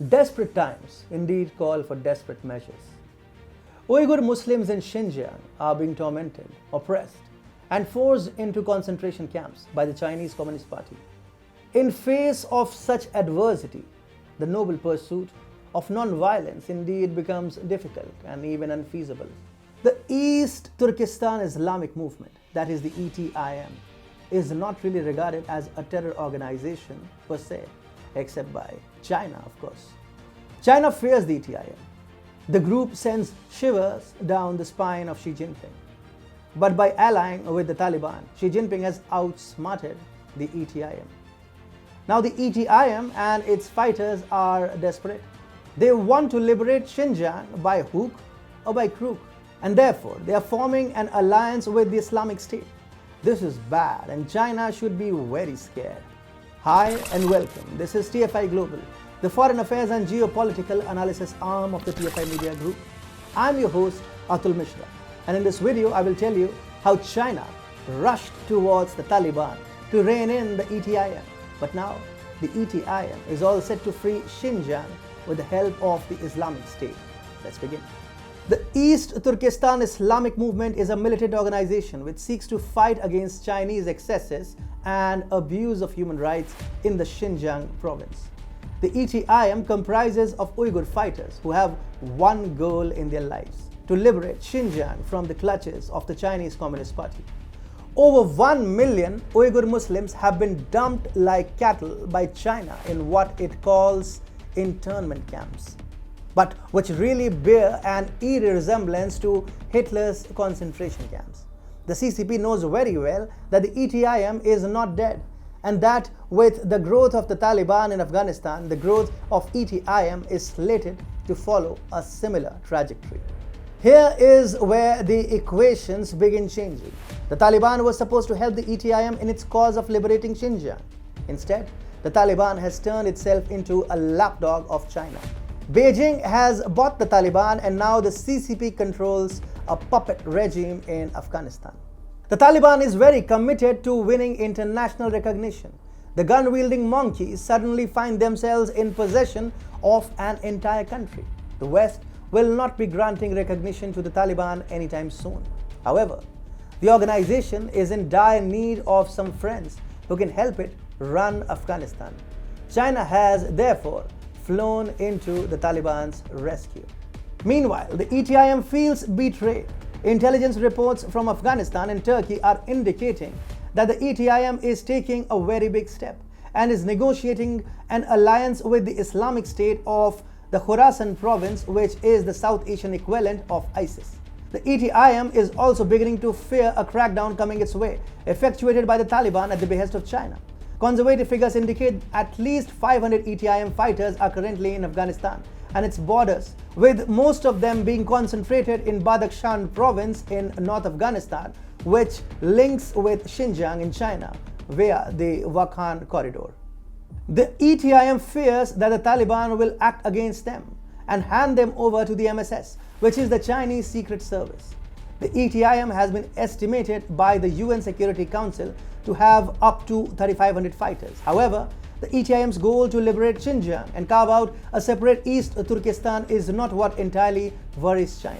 Desperate times indeed call for desperate measures. Uyghur Muslims in Xinjiang are being tormented, oppressed, and forced into concentration camps by the Chinese Communist Party. In face of such adversity, the noble pursuit of non-violence indeed becomes difficult and even unfeasible. The East Turkestan Islamic movement, that is the ETIM, is not really regarded as a terror organization per se, except by China, of course. China fears the ETIM. The group sends shivers down the spine of Xi Jinping. But by allying with the Taliban, Xi Jinping has outsmarted the ETIM. Now the ETIM and its fighters are desperate. They want to liberate Xinjiang by hook or by crook, and therefore they are forming an alliance with the Islamic State. This is bad and China should be very scared. Hi and welcome. This is TFI Global, the foreign affairs and geopolitical analysis arm of the TFI Media Group. I'm your host Atul Mishra, and in this video I will tell you how China rushed towards the Taliban to rein in the ETIM. But now the ETIM is all set to free Xinjiang with the help of the Islamic State. Let's begin. The East Turkestan Islamic movement is a militant organization which seeks to fight against Chinese excesses and abuse of human rights in the Xinjiang province. The ETIM comprises of Uyghur fighters who have one goal in their lives: to liberate Xinjiang from the clutches of the Chinese Communist Party. Over 1 million Uyghur Muslims have been dumped like cattle by China in what it calls internment camps, but which really bear an eerie resemblance to Hitler's concentration camps. The CCP knows very well that the ETIM is not dead, and that with the growth of the Taliban in Afghanistan, the growth of ETIM is slated to follow a similar trajectory. Here is where the equations begin changing. The Taliban was supposed to help the ETIM in its cause of liberating Xinjiang. Instead, the Taliban has turned itself into a lapdog of China. Beijing has bought the Taliban, and now the CCP controls a puppet regime in Afghanistan. The Taliban is very committed to winning international recognition. The gun-wielding monkeys suddenly find themselves in possession of an entire country. The West will not be granting recognition to the Taliban anytime soon. However, the organization is in dire need of some friends who can help it run Afghanistan. China has therefore flown into the Taliban's rescue. Meanwhile, the ETIM feels betrayed. Intelligence reports from Afghanistan and Turkey are indicating that the ETIM is taking a very big step and is negotiating an alliance with the Islamic State of the Khorasan province, which is the South Asian equivalent of ISIS. The ETIM is also beginning to fear a crackdown coming its way, effectuated by the Taliban at the behest of China. Conservative figures indicate at least 500 ETIM fighters are currently in Afghanistan and its borders, with most of them being concentrated in Badakhshan province in North Afghanistan, which links with Xinjiang in China via the Wakhan corridor. The ETIM fears that the Taliban will act against them and hand them over to the MSS, which is the Chinese Secret Service. The ETIM has been estimated by the UN Security Council to have up to 3,500 fighters. However, the ETIM's goal to liberate Xinjiang and carve out a separate East Turkestan is not what entirely worries China.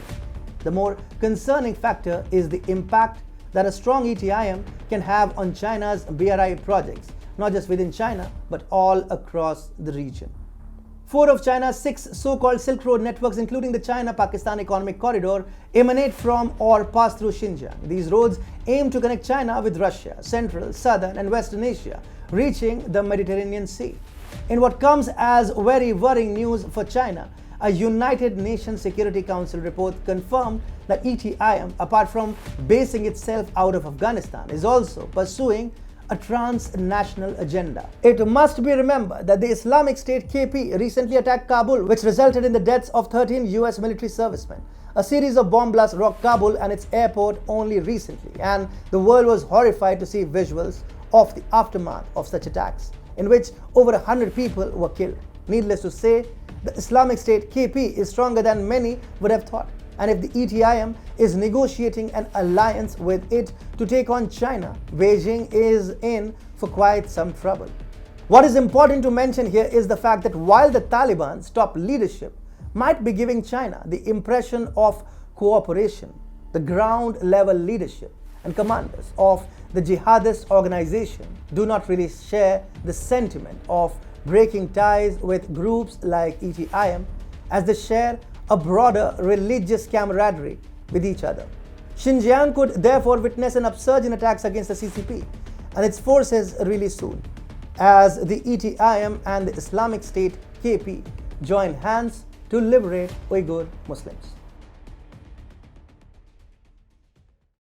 The more concerning factor is the impact that a strong ETIM can have on China's BRI projects, not just within China, but all across the region. 4 of China's 6 so-called Silk Road networks, including the China-Pakistan Economic Corridor, emanate from or pass through Xinjiang. These roads aim to connect China with Russia, Central, Southern, and Western Asia, reaching the Mediterranean Sea. In what comes as very worrying news for China, a United Nations Security Council report confirmed that ETIM, apart from basing itself out of Afghanistan, is also pursuing a transnational agenda. It must be remembered that the Islamic State KP recently attacked Kabul, which resulted in the deaths of 13 US military servicemen. A series of bomb blasts rocked Kabul and its airport only recently, and the world was horrified to see visuals of the aftermath of such attacks, in which over 100 people were killed. Needless to say, the Islamic State KP is stronger than many would have thought. And if the ETIM is negotiating an alliance with it to take on China, Beijing is in for quite some trouble. What is important to mention here is the fact that while the Taliban's top leadership might be giving China the impression of cooperation, the ground level leadership and commanders of the jihadist organization do not really share the sentiment of breaking ties with groups like ETIM, as they share a broader religious camaraderie with each other. Xinjiang could therefore witness an upsurge in attacks against the CCP and its forces really soon, as the ETIM and the Islamic State KP join hands to liberate Uyghur Muslims.